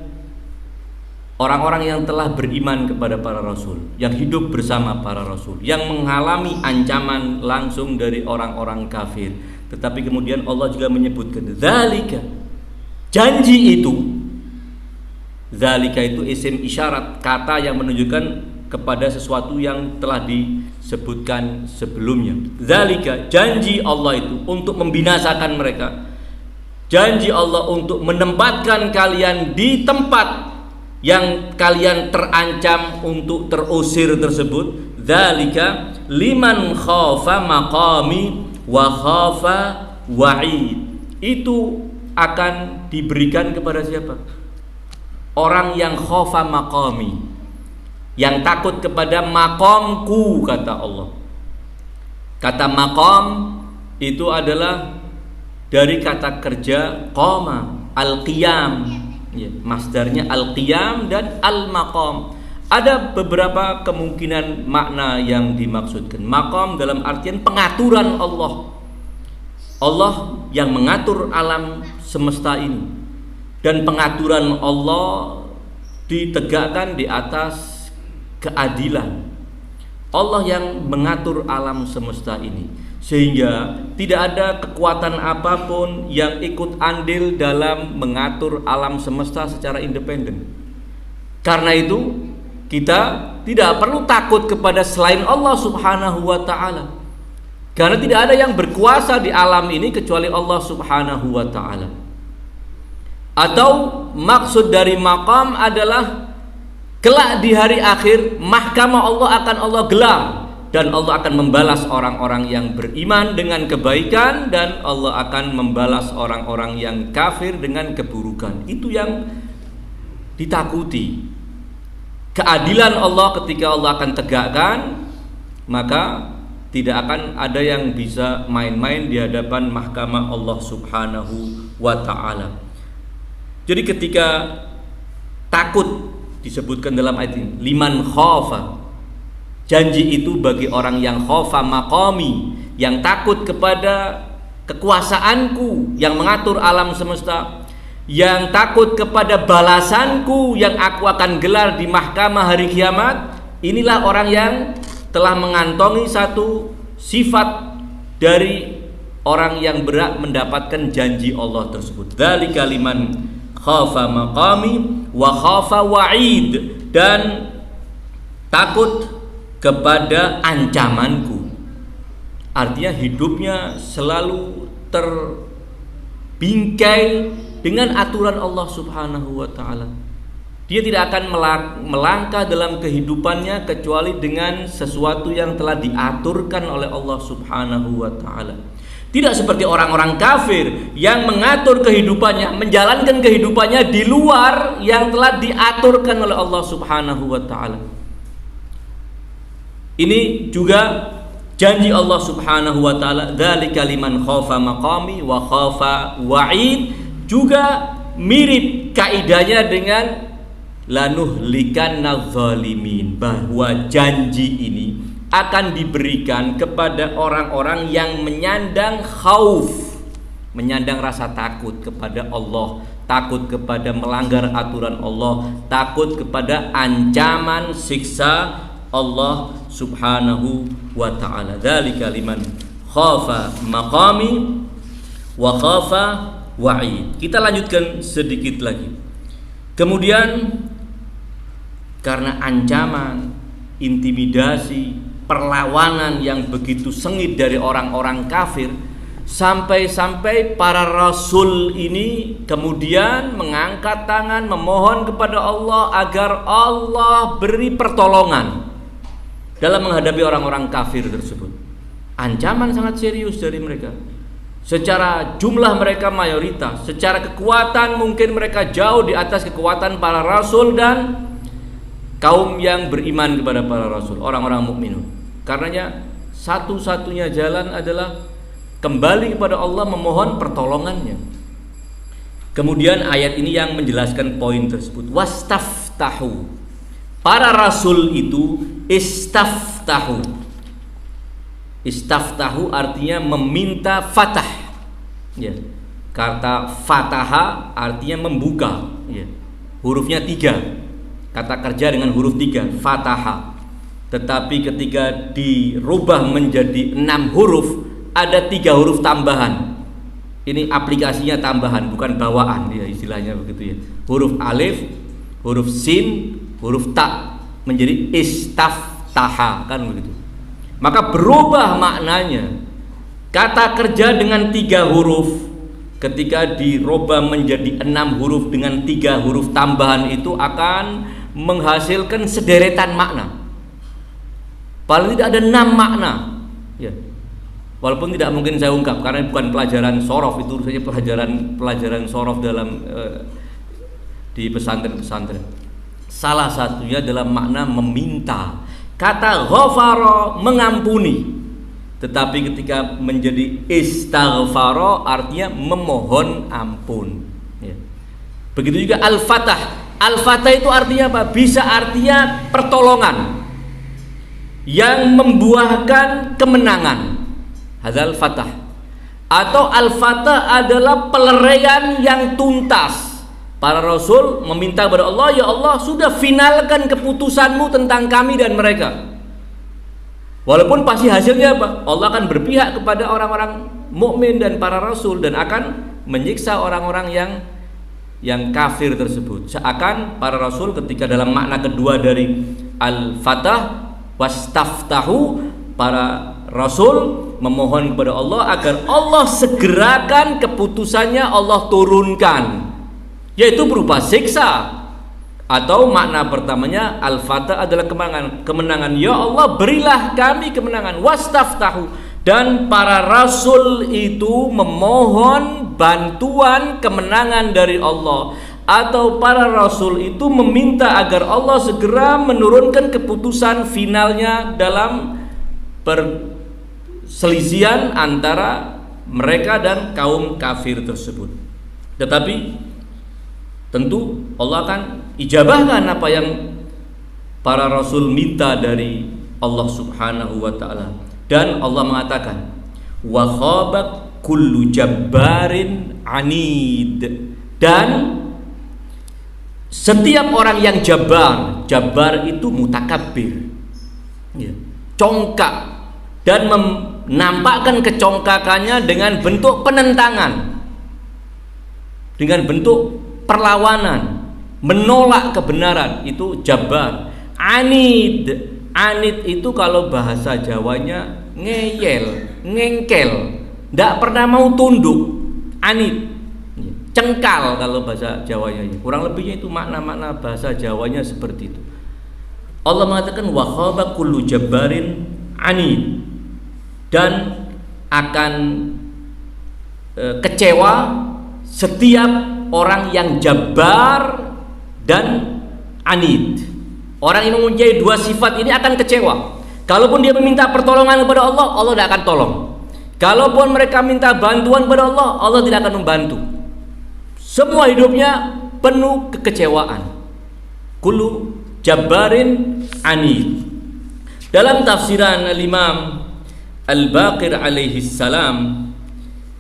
orang-orang yang telah beriman kepada para rasul, yang hidup bersama para rasul, yang mengalami ancaman langsung dari orang-orang kafir. Tetapi kemudian Allah juga menyebutkan zalika, janji itu. Zalika itu isim isyarat, kata yang menunjukkan kepada sesuatu yang telah disebutkan sebelumnya. Zalika, janji Allah itu untuk membinasakan mereka. Janji Allah untuk menempatkan kalian di tempat yang kalian terancam untuk terusir tersebut. Zalika liman khafa maqami wa khafa wa'id. Itu akan diberikan kepada siapa? Orang yang khafa maqami, yang takut kepada maqamku, kata Allah. Kata maqam itu adalah dari kata kerja qama, al-qiyam, ya, masdarnya al-qiyam dan al-maqam. Ada beberapa kemungkinan makna yang dimaksudkan. Maqam dalam artian pengaturan Allah. Allah yang mengatur alam semesta ini, dan pengaturan Allah ditegakkan di atas keadilan. Allah yang mengatur alam semesta ini, sehingga tidak ada kekuatan apapun yang ikut andil dalam mengatur alam semesta secara independen. Karena itu kita tidak perlu takut kepada selain Allah Subhanahu wa ta'ala, karena tidak ada yang berkuasa di alam ini kecuali Allah Subhanahu wa ta'ala. Atau maksud dari maqam adalah kelak di hari akhir mahkamah Allah akan Allah gelar, dan Allah akan membalas orang-orang yang beriman dengan kebaikan, dan Allah akan membalas orang-orang yang kafir dengan keburukan. Itu yang ditakuti. Keadilan Allah ketika Allah akan tegakkan, maka tidak akan ada yang bisa main-main di hadapan mahkamah Allah Subhanahu wa ta'ala. Jadi ketika takut disebutkan dalam ayat ini, liman khafa, janji itu bagi orang yang khafa maqami, yang takut kepada kekuasaanku yang mengatur alam semesta, yang takut kepada balasanku yang aku akan gelar di mahkamah hari kiamat. Inilah orang yang telah mengantongi satu sifat dari orang yang berhak mendapatkan janji Allah tersebut. Dzalika liman khafa maqami wa khafa wa'id, dan takut kepada ancamanku. Artinya hidupnya selalu terbingkai dengan aturan Allah Subhanahu wa ta'ala. Dia tidak akan melangkah dalam kehidupannya kecuali dengan sesuatu yang telah diaturkan oleh Allah Subhanahu wa ta'ala. Tidak seperti orang-orang kafir yang mengatur kehidupannya, menjalankan kehidupannya di luar yang telah diaturkan oleh Allah Subhanahu wa ta'ala. Ini juga janji Allah Subhanahu wa ta'ala, dzalika liman khafa maqami wa khafa wa'id, juga mirip kaidahnya dengan lanuhlikanna zalimin, bahwa janji ini akan diberikan kepada orang-orang yang menyandang khauf, menyandang rasa takut kepada Allah, takut kepada melanggar aturan Allah, takut kepada ancaman siksa Allah Subhanahu wa ta'ala. Dzalika liman khafa maqami wa khafa wa'id. Kita lanjutkan sedikit lagi. Kemudian karena ancaman, intimidasi, perlawanan yang begitu sengit dari orang-orang kafir, sampai-sampai para rasul ini kemudian mengangkat tangan memohon kepada Allah agar Allah beri pertolongan dalam menghadapi orang-orang kafir tersebut. Ancaman sangat serius dari mereka. Secara jumlah mereka mayoritas, secara kekuatan mungkin mereka jauh di atas kekuatan para rasul dan kaum yang beriman kepada para rasul, orang-orang mukminun. Karenanya satu-satunya jalan adalah kembali kepada Allah memohon pertolongannya. Kemudian ayat ini yang menjelaskan poin tersebut. Wastaftahu. Para rasul itu istaftahu. Istaftahu artinya meminta fatah. Ya. Kata fataha artinya membuka. Ya. Hurufnya 3. Kata kerja dengan huruf 3, fataha. Tetapi ketika dirubah menjadi 6 huruf, ada 3 huruf tambahan. Ini aplikasinya tambahan, bukan bawaan ya, istilahnya begitu ya. Huruf alif, huruf sin, huruf ta menjadi istaftaha, kan begitu. Maka berubah maknanya. Kata kerja dengan 3 huruf ketika dirubah menjadi 6 huruf dengan 3 huruf tambahan itu akan menghasilkan sederetan makna. Paling tidak ada 6 makna. Ya. Walaupun tidak mungkin saya ungkap karena bukan pelajaran sorof, itu saja pelajaran sorof dalam di pesantren-pesantren. Salah satunya dalam makna meminta. Kata ghafara mengampuni. Tetapi ketika menjadi istaghfara artinya memohon ampun. Ya. Begitu juga al-fatah. Al-fatah itu artinya apa? Bisa artinya pertolongan yang membuahkan kemenangan. Hadzal fatah. Atau al-fatah adalah peleraian yang tuntas. Para rasul meminta kepada Allah, ya Allah, sudah finalkan keputusanmu tentang kami dan mereka. Walaupun pasti hasilnya apa? Allah akan berpihak kepada orang-orang mukmin dan para rasul dan akan menyiksa orang-orang yang kafir tersebut. Seakan para rasul ketika dalam makna kedua dari al-fatah wastaftahu, para rasul memohon kepada Allah agar Allah segerakan keputusannya, Allah turunkan, yaitu berupa siksa. Atau makna pertamanya al-fatah adalah kemenangan. Ya Allah, berilah kami kemenangan. Wastaftahu, dan para rasul itu memohon bantuan kemenangan dari Allah. Atau para rasul itu meminta agar Allah segera menurunkan keputusan finalnya dalam perselisihan antara mereka dan kaum kafir tersebut. Tetapi tentu Allah akan ijabahkan apa yang para rasul minta dari Allah Subhanahu wa ta'ala. Dan Allah mengatakan, wa khaba kullu jabbarin anid. Dan setiap orang yang jabar itu mutakabbir, ya, congkak, dan menampakkan kecongkakannya dengan bentuk penentangan, dengan bentuk perlawanan, menolak kebenaran, itu jabar. Anid itu kalau bahasa Jawanya ngeyel, ngengkel, tidak pernah mau tunduk. Anid, cengkal kalau bahasa Jawanya. Kurang lebihnya itu makna-makna bahasa Jawanya seperti itu. Allah mengatakan wa khaba kullu jabbarin anid, dan akan kecewa setiap orang yang jabar dan anid. Orang yang mempunyai 2 sifat ini akan kecewa. Kalaupun dia meminta pertolongan kepada Allah, Allah tidak akan tolong. Kalaupun mereka minta bantuan kepada Allah, Allah tidak akan membantu. Semua hidupnya penuh kekecewaan. Kullu jabbarin anid. Dalam tafsiran Al-Imam Al-Baqir alaihi salam,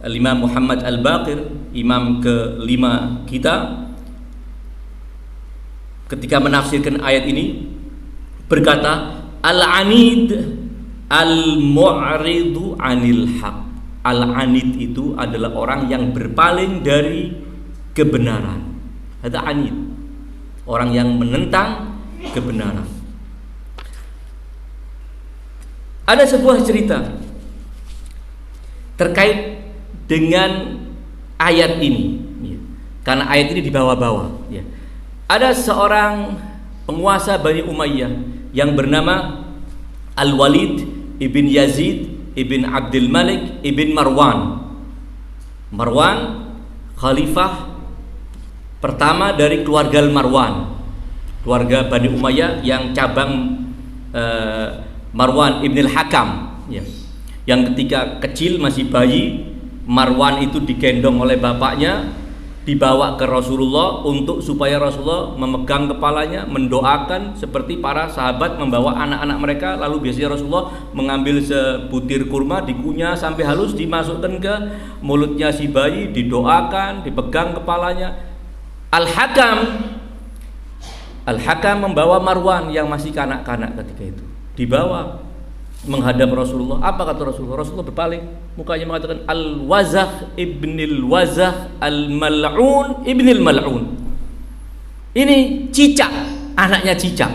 Al-Imam Muhammad Al-Baqir, imam ke-5 kita, ketika menafsirkan ayat ini berkata, Al-anid al-mu'ridu 'anil haq. Al-anid itu adalah orang yang berpaling dari kebenaran. Ada anid, orang yang menentang kebenaran. Ada sebuah cerita terkait dengan ayat ini, karena ayat ini dibawa-bawa. Ada seorang penguasa Bani Umayyah yang bernama Al-Walid ibn Yazid ibn Abdul Malik ibn Marwan. Marwan khalifah pertama dari keluarga Marwan, keluarga Bani Umayyah yang cabang Marwan ibn al-Hakam, yang ketika kecil masih bayi, Marwan itu digendong oleh bapaknya, dibawa ke Rasulullah untuk supaya Rasulullah memegang kepalanya, mendoakan seperti para sahabat membawa anak-anak mereka. Lalu biasanya Rasulullah mengambil sebutir kurma, dikunyah sampai halus, dimasukkan ke mulutnya si bayi, didoakan, dipegang kepalanya. Al-Hakam membawa Marwan yang masih kanak-kanak ketika itu, dibawa menghadap Rasulullah. Apa kata Rasulullah? Rasulullah berpaling, mukanya mengatakan Al-Wazah ibnil Wazah al-Mal'un ibnil Mal'un. Ini cicak, anaknya cicak.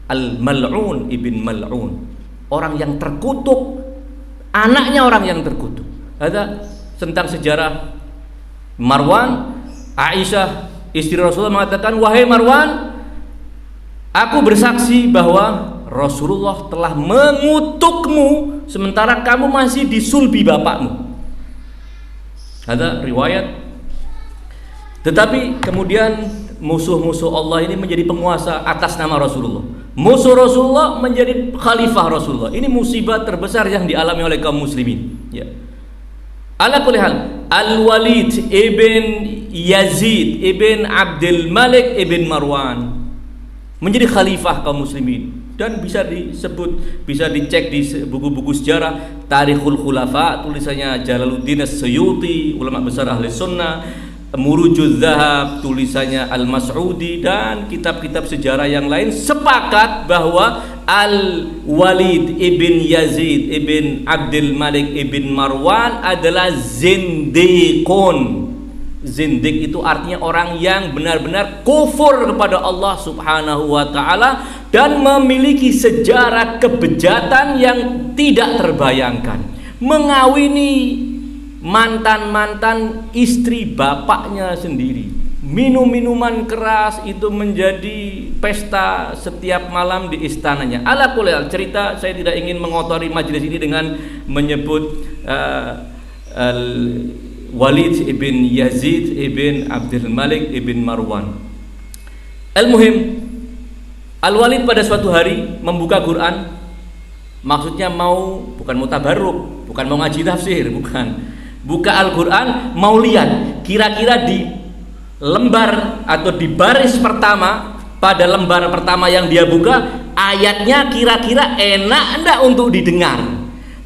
Al-Mal'un ibn Mal'un, orang yang terkutuk, anaknya orang yang terkutuk. Ada tentang sejarah Marwan. Aisyah istri Rasulullah mengatakan, wahai Marwan, aku bersaksi bahwa Rasulullah telah mengutukmu sementara kamu masih disulbi bapakmu. Ada riwayat. Tetapi kemudian musuh-musuh Allah ini menjadi penguasa atas nama Rasulullah. Musuh Rasulullah menjadi khalifah Rasulullah. Ini musibah terbesar yang dialami oleh kaum muslimin. Ala kulli hal, Al-Walid ibn Yazid ibn Abdul Malik ibn Marwan menjadi khalifah kaum muslimin. Dan bisa disebut, bisa dicek di buku-buku sejarah, Tarikhul Khulafa tulisannya Jalaluddin As-Suyuti, ulama besar ahli sunnah, Murujuz Zahab tulisannya Al-Mas'udi, dan kitab-kitab sejarah yang lain sepakat bahwa Al-Walid ibn Yazid ibn Abdul Malik ibn Marwan adalah zindiqun. Zindiq itu artinya orang yang benar-benar kufur kepada Allah Subhanahu wa ta'ala dan memiliki sejarah kebejatan yang tidak terbayangkan, mengawini mantan-mantan istri bapaknya sendiri, minum minuman keras, itu menjadi pesta setiap malam di istananya. Ala kulli hal, cerita, saya tidak ingin mengotori majelis ini dengan menyebut Walid ibn Yazid ibn Abdul Malik ibn Marwan. Al-muhim, Al-Walid pada suatu hari membuka Quran, maksudnya bukan mau tabarruk, bukan mau ngaji tafsir, bukan. Buka Al-Quran, mau lihat kira-kira di lembar atau di baris pertama, pada lembar pertama yang dia buka, ayatnya kira-kira enak enggak untuk didengar,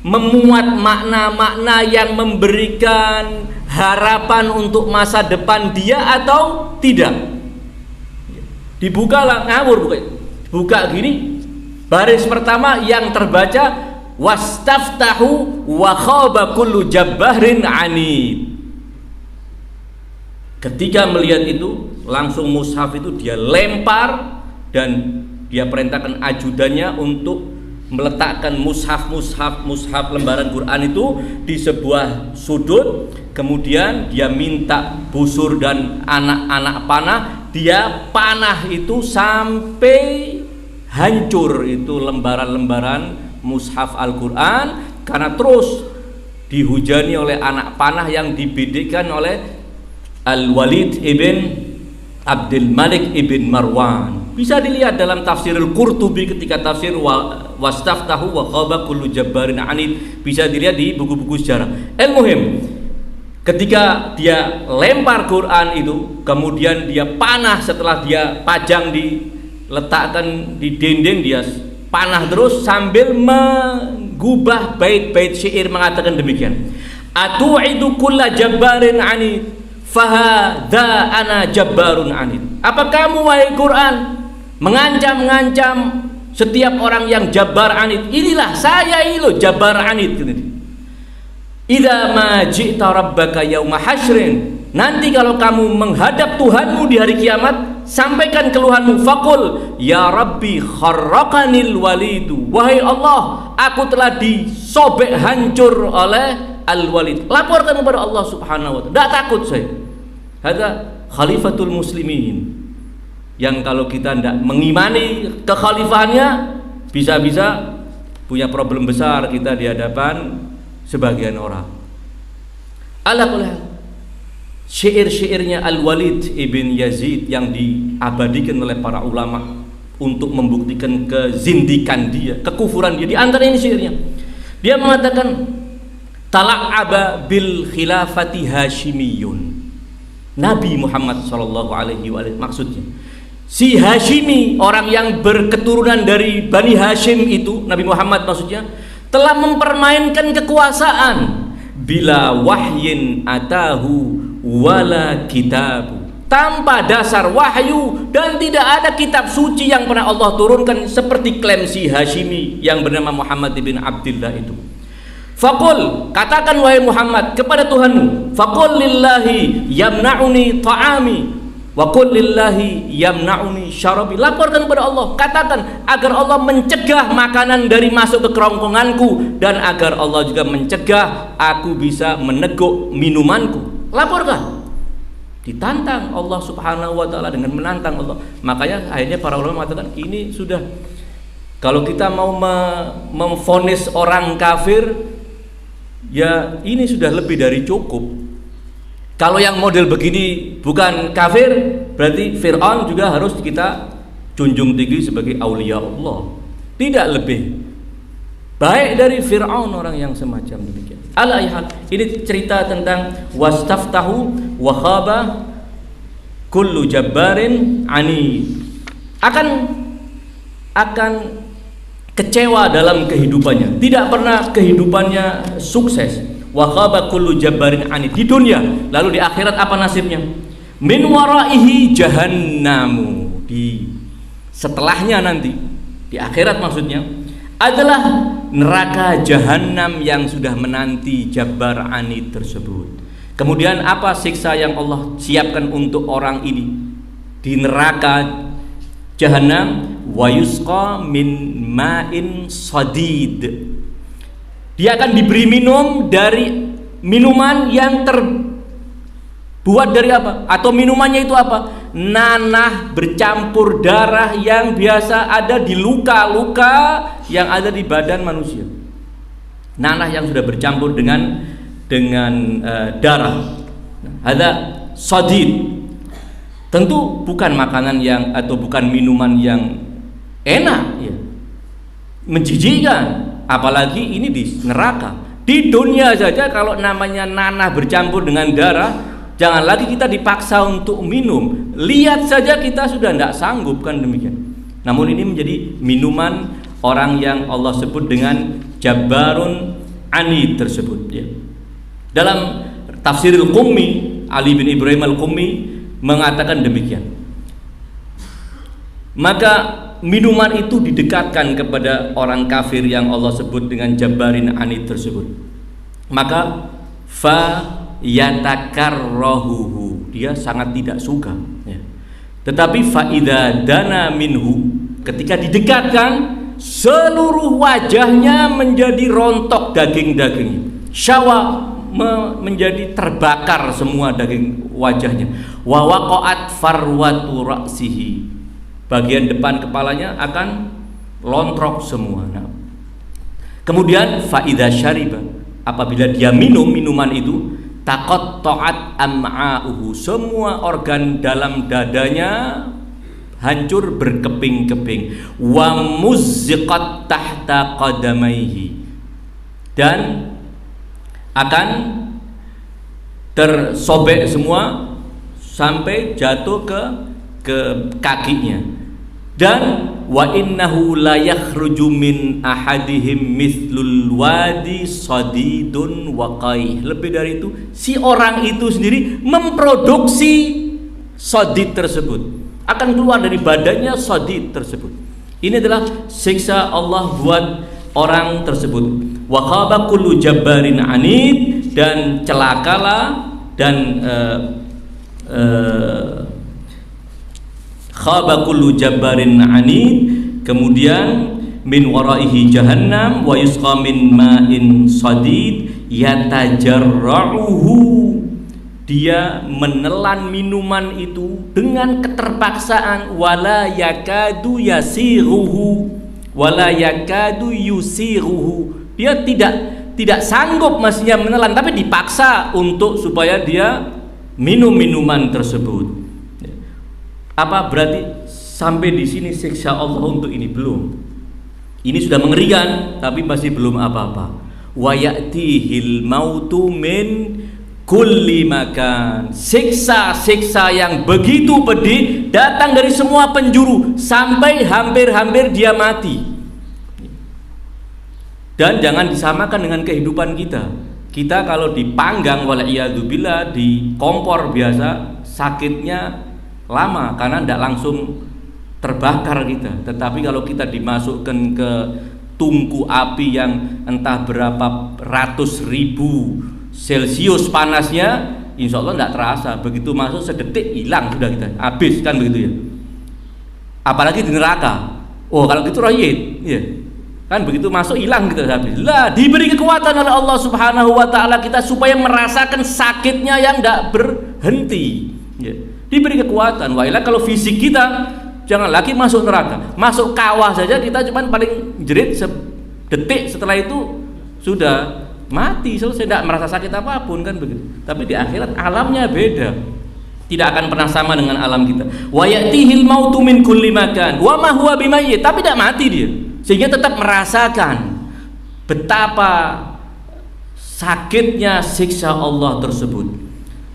memuat makna-makna yang memberikan harapan untuk masa depan dia atau tidak. Dibukalah, ngawur buka gini, baris pertama yang terbaca wastaftahu wa khaba kullu jabbarin anid. Ketika melihat itu, langsung mushaf itu dia lempar dan dia perintahkan ajudannya untuk meletakkan mushaf lembaran Quran itu di sebuah sudut. Kemudian dia minta busur dan anak-anak panah, dia panah itu sampai hancur itu lembaran-lembaran mushaf Al-Quran, karena terus dihujani oleh anak panah yang dibidikan oleh Al-Walid ibn Abdul Malik ibn Marwan. Bisa dilihat dalam tafsir Al-Qurtubi ketika tafsir wastaftahu wa khaba kullu jabbarin anid, bisa dilihat di buku-buku sejarah. Al-muhim, ketika dia lempar Quran itu, kemudian dia panah, setelah dia pajang diletakkan di dinding, dia panah terus sambil menggubah bait-bait syair mengatakan demikian, atu'idu kulla jabbarin anid fahadha ana jabbarun anid. Apa kamu wahai Quran mengancam setiap orang yang Jabbar Anid, inilah saya ini loh Jabbar Anid. Idza ma ji'ta rabbaka yauma hasyrin, nanti kalau kamu menghadap Tuhanmu di hari kiamat, sampaikan keluhanmu. Faqul ya rabbi kharraqanil walidu, wahai Allah, aku telah disobek hancur oleh al-walid. Laporkan kepada Allah Subhanahu wa taala, tidak takut saya. Hadza khalifatul muslimin, yang kalau kita tidak mengimani kekhalifahannya, bisa-bisa punya problem besar kita di hadapan sebagian orang. Ala kulli hal, syair-syairnya Al-Walid ibn Yazid yang diabadikan oleh para ulama untuk membuktikan kezindikan dia, kekufuran dia, di antara ini syairnya dia mengatakan tala'aba bil khilafati hashimiyun. Nabi Muhammad sallallahu alaihi wasallam, maksudnya si Hashimi, orang yang berketurunan dari Bani Hashim itu, Nabi Muhammad maksudnya, telah mempermainkan kekuasaan bila wahyin atahu wala kitabu, tanpa dasar wahyu dan tidak ada kitab suci yang pernah Allah turunkan, seperti klaim si Hashimi yang bernama Muhammad bin Abdullah itu. Faqul, katakan wahai Muhammad kepada Tuhanmu, faqul lillahi yamna'uni ta'ami wa qul lillahi yamna'uni syarabi. Laporkan kepada Allah, katakan agar Allah mencegah makanan dari masuk ke kerongkonganku, dan agar Allah juga mencegah aku bisa meneguk minumanku. Laporkan. Ditantang Allah Subhanahu wa taala dengan menantang Allah. Makanya akhirnya para ulama mengatakan ini sudah, kalau kita mau memvonis orang kafir, ya ini sudah lebih dari cukup. Kalau yang model begini bukan kafir, berarti Fir'aun juga harus kita junjung tinggi sebagai aulia Allah. Tidak lebih baik dari Fir'aun orang yang semacam demikian. Al-ayhal, ini cerita tentang wastaftahu wa khaba kullu jabbarin anid. Akan kecewa dalam kehidupannya, tidak pernah kehidupannya sukses. Wa khaba kullu jabbarin anid, di dunia, lalu di akhirat apa nasibnya? Min waraihi jahannamu, di setelahnya nanti di akhirat maksudnya adalah neraka jahanam yang sudah menanti Jabbar Anid tersebut. Kemudian apa siksa yang Allah siapkan untuk orang ini di neraka jahanam? Wa yusqa min ma'in sadid, dia akan diberi minum dari minuman yang terbuat dari apa? Atau minumannya itu apa? Nanah bercampur darah yang biasa ada di luka-luka yang ada di badan manusia. Nanah yang sudah bercampur dengan darah. Ada sadid. Tentu bukan makanan yang atau bukan minuman yang enak, ya, menjijikkan, apalagi ini di neraka. Di dunia saja kalau namanya nanah bercampur dengan darah, jangan lagi kita dipaksa untuk minum. Lihat saja kita sudah tidak sanggup, kan demikian. Namun ini menjadi minuman orang yang Allah sebut dengan Jabbarun Anid tersebut, ya. Dalam tafsir Al-Qummi, Ali bin Ibrahim Al-Qummi mengatakan demikian. Maka minuman itu didekatkan kepada orang kafir yang Allah sebut dengan Jabbarin Anid tersebut. Maka fa yatakarrahuhu, dia sangat tidak suka, ya. Tetapi fa idza dana minhu, ketika didekatkan, seluruh wajahnya menjadi rontok daging-dagingnya. Syawa menjadi terbakar semua daging wajahnya. Wa waqa'at farwatu ra'sihi, bagian depan kepalanya akan lontrok semua. Nah, kemudian faida syariba, apabila dia minum minuman itu, taqatta'at am'a'uhu, semua organ dalam dadanya hancur berkeping-keping. Wa muzziqat tahta qadamaihi, dan akan tersobek semua sampai jatuh ke kakinya. Dan wa innahu la yakhruju min ahadihim mithlul wadi sadidun wa qaih. Lebih dari itu, si orang itu sendiri memproduksi sadid tersebut, akan keluar dari badannya sadid tersebut. Ini adalah siksa Allah buat orang tersebut. Wa khaba kullu jabbarin anid, dan celakalah dan khaba kullu jabbarin anid, kemudian min waraihi jahannam wa yusqa min ma'in sadid yatajarra'uhu, dia menelan minuman itu dengan keterpaksaan, wala yakadu yasiruhu wala yakadu yusiruhu, dia tidak sanggup maksudnya menelan, tapi dipaksa untuk supaya dia minum minuman tersebut. Apa berarti sampai di sini siksa Allah untuk ini? Belum. Ini sudah mengerikan, tapi masih belum apa-apa. Wa ya'tihil mautu min kulli makan, siksa-siksa yang begitu pedih datang dari semua penjuru sampai hampir-hampir dia mati. Dan jangan disamakan dengan kehidupan kita. Kita kalau dipanggang wal'iyadzubillah di kompor biasa, sakitnya lama karena tidak langsung terbakar kita. Tetapi kalau kita dimasukkan ke tungku api yang entah berapa ratus ribu Celsius panasnya, insya Allah tidak terasa. Begitu masuk sedetik hilang sudah, kita habis kan, begitu ya. Apalagi di neraka, oh kalau gitu rohit ya kan, begitu masuk hilang kita habis. Lah, diberi kekuatan oleh Allah Subhanahu wa taala kita supaya merasakan sakitnya yang tidak berhenti ya. Diberi kekuatan. Wailah kalau fisik kita, jangan lagi masuk neraka, masuk kawah saja kita cuman paling jerit sedetik, setelah itu sudah mati, selesai, tidak merasa sakit apapun kan, begitu. Tapi di akhirat alamnya beda, tidak akan pernah sama dengan alam kita. Wa ya'tihil mautu min kulli makan wa ma huwa bimayyit, tapi tidak mati dia, sehingga tetap merasakan betapa sakitnya siksa Allah tersebut.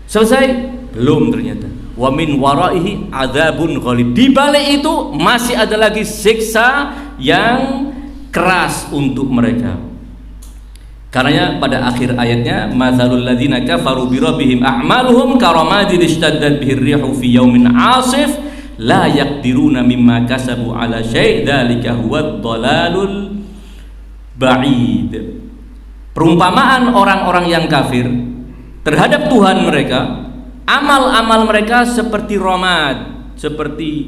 Selesai? Belum ternyata. Wa min waraihi adzabun ghalib, di balik itu masih ada lagi siksa yang keras untuk mereka. Karenanya pada akhir ayatnya, mazalul ladzina kafaru bi rabbihim a'maluhum karamadin ishtaddat bihi rihu fi yaumin 'asif la yaqdiruna mimma kasabu ala syai' dzalika huwad dhalalul ba'id. Perumpamaan orang-orang yang kafir terhadap Tuhan mereka, amal-amal mereka seperti ramad, seperti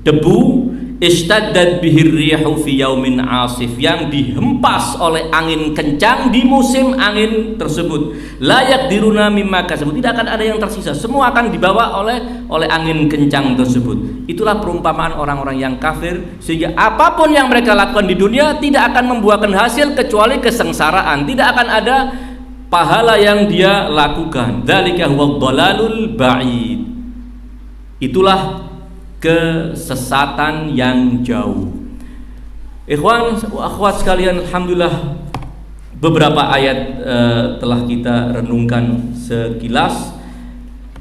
debu, ishtaddat bihir rihu fi yaumin asif, yang dihempas oleh angin kencang di musim angin tersebut. La yaqdiruna mimma kasabu, tidak akan ada yang tersisa, semua akan dibawa oleh angin kencang tersebut. Itulah perumpamaan orang-orang yang kafir, sehingga apapun yang mereka lakukan di dunia tidak akan membuahkan hasil kecuali kesengsaraan, tidak akan ada pahala yang dia lakukan. Dzalika huwad dhalalul ba'id, itulah kesesatan yang jauh. Ikhwan akhwat sekalian, alhamdulillah beberapa ayat telah kita renungkan sekilas.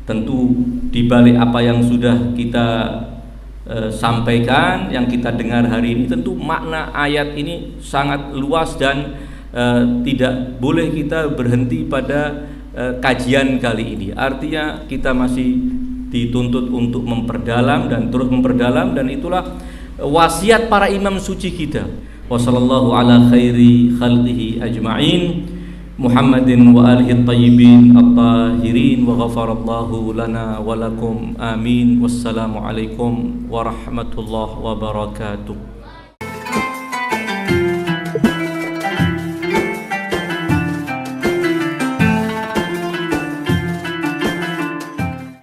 Tentu di balik apa yang sudah kita sampaikan, yang kita dengar hari ini, tentu makna ayat ini sangat luas dan tidak boleh kita berhenti pada kajian kali ini. Artinya kita masih dituntut untuk memperdalam dan terus memperdalam, dan itulah wasiat para imam suci kita. Wassallallahu ala khairi khalqihi ajma'in Muhammadin wa alihi tayyibin at-tahirin wa ghafarallahu lana wa lakum amin. Wassalamu alaikum warahmatullahi wabarakatuh.